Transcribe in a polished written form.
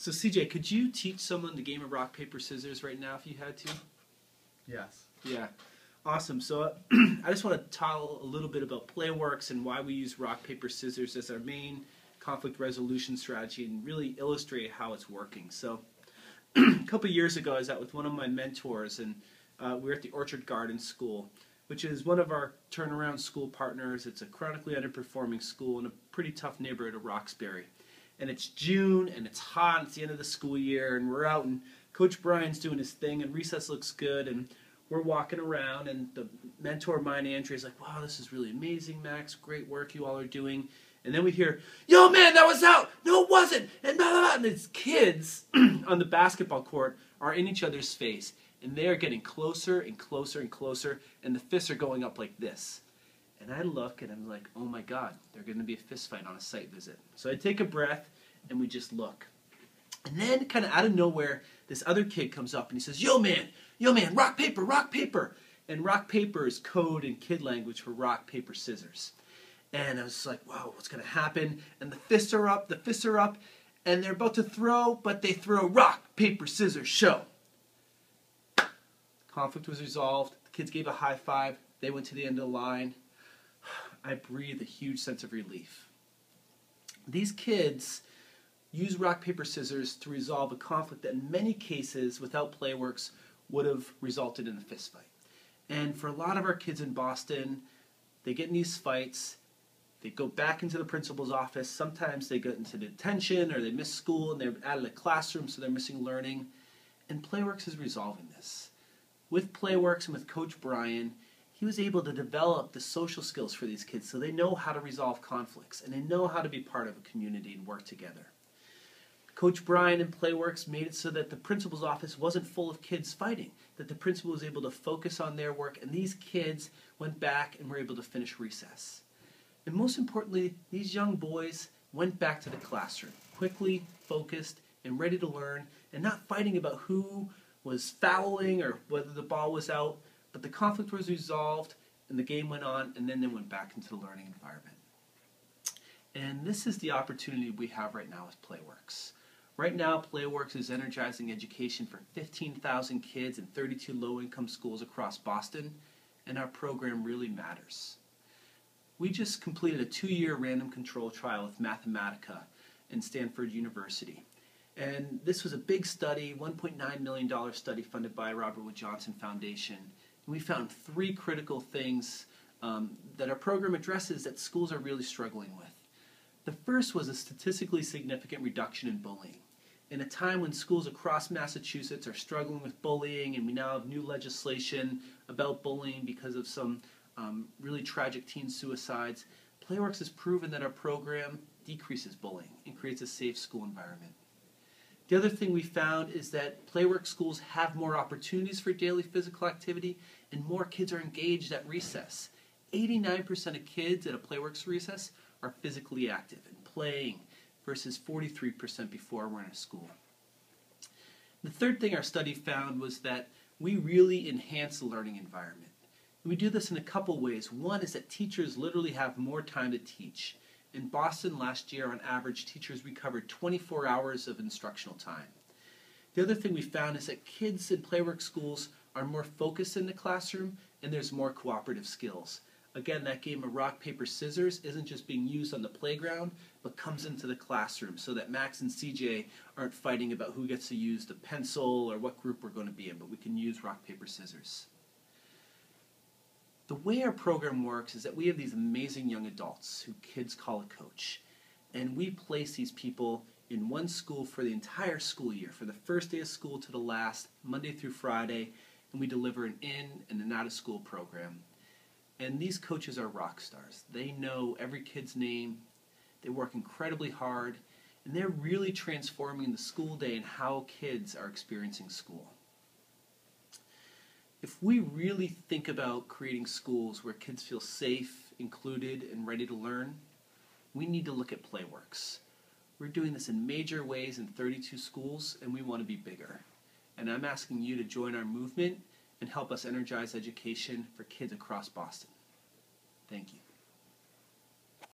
So CJ, could you teach someone the game of rock, paper, scissors right now if you had to? Yes. Yeah. Awesome. So I just want to tell a little bit about Playworks and why we use rock, paper, scissors as our main conflict resolution strategy and really illustrate how it's working. So a couple of years ago I was out with one of my mentors and we were at the Orchard Garden School, which is one of our turnaround school partners. It's a chronically underperforming school in a pretty tough neighborhood of Roxbury. And it's June and it's hot, it's the end of the school year, and we're out and Coach Brian's doing his thing and recess looks good and we're walking around and the mentor of mine, Andrea, is like, wow, this is really amazing, Max, great work you all are doing. And then we hear, yo man, that was out! No it wasn't! And blah blah blah, and these kids on the basketball court are in each other's face and they are getting closer and closer and closer and the fists are going up like this. And I look and I'm like, oh my God, they're going to be a fist fight on a site visit. So I take a breath and we just look. And then kind of out of nowhere, this other kid comes up and he says, yo man, rock, paper, rock, paper. And rock, paper is code in kid language for rock, paper, scissors. And I was like, wow, what's going to happen? And the fists are up, and they're about to throw, but they throw rock, paper, scissors, show. Conflict was resolved. The kids gave a high five. They went to the end of the line. I breathed a huge sense of relief. These kids use rock, paper, scissors to resolve a conflict that in many cases, without Playworks, would have resulted in a fist fight. And for a lot of our kids in Boston, they get in these fights, they go back into the principal's office, sometimes they get into detention or they miss school and they're out of the classroom so they're missing learning. And Playworks is resolving this. With Playworks and with Coach Brian, he was able to develop the social skills for these kids so they know how to resolve conflicts and they know how to be part of a community and work together. Coach Brian and Playworks made it so that the principal's office wasn't full of kids fighting, that the principal was able to focus on their work and these kids went back and were able to finish recess. And most importantly, these young boys went back to the classroom, quickly, focused, and ready to learn, and not fighting about who was fouling or whether the ball was out. But the conflict was resolved, and the game went on, and then they went back into the learning environment. And this is the opportunity we have right now with Playworks. Right now, Playworks is energizing education for 15,000 kids in 32 low-income schools across Boston, and our program really matters. We just completed a 2-year random control trial with Mathematica in Stanford University. And this was a big study, $1.9 million study funded by Robert Wood Johnson Foundation. And we found 3 critical things that our program addresses that schools are really struggling with. The first was a statistically significant reduction in bullying. In a time when schools across Massachusetts are struggling with bullying and we now have new legislation about bullying because of some really tragic teen suicides, Playworks has proven that our program decreases bullying and creates a safe school environment. The other thing we found is that Playworks schools have more opportunities for daily physical activity and more kids are engaged at recess. 89% of kids at a Playworks recess are physically active and playing versus 43% before we're in a school. The third thing our study found was that we really enhance the learning environment. And we do this in a couple ways. One is that teachers literally have more time to teach. In Boston last year, on average, teachers recovered 24 hours of instructional time. The other thing we found is that kids in Playworks schools are more focused in the classroom and there's more cooperative skills. Again, that game of rock, paper, scissors isn't just being used on the playground, but comes into the classroom so that Max and CJ aren't fighting about who gets to use the pencil or what group we're going to be in, but we can use rock, paper, scissors. The way our program works is that we have these amazing young adults who kids call a coach. And we place these people in one school for the entire school year, for the first day of school to the last, Monday through Friday, and we deliver an in and an out of school program. And these coaches are rock stars. They know every kid's name, they work incredibly hard, and they're really transforming the school day and how kids are experiencing school. If we really think about creating schools where kids feel safe, included, and ready to learn, we need to look at Playworks. We're doing this in major ways in 32 schools, and we want to be bigger. And I'm asking you to join our movement and help us energize education for kids across Boston. Thank you.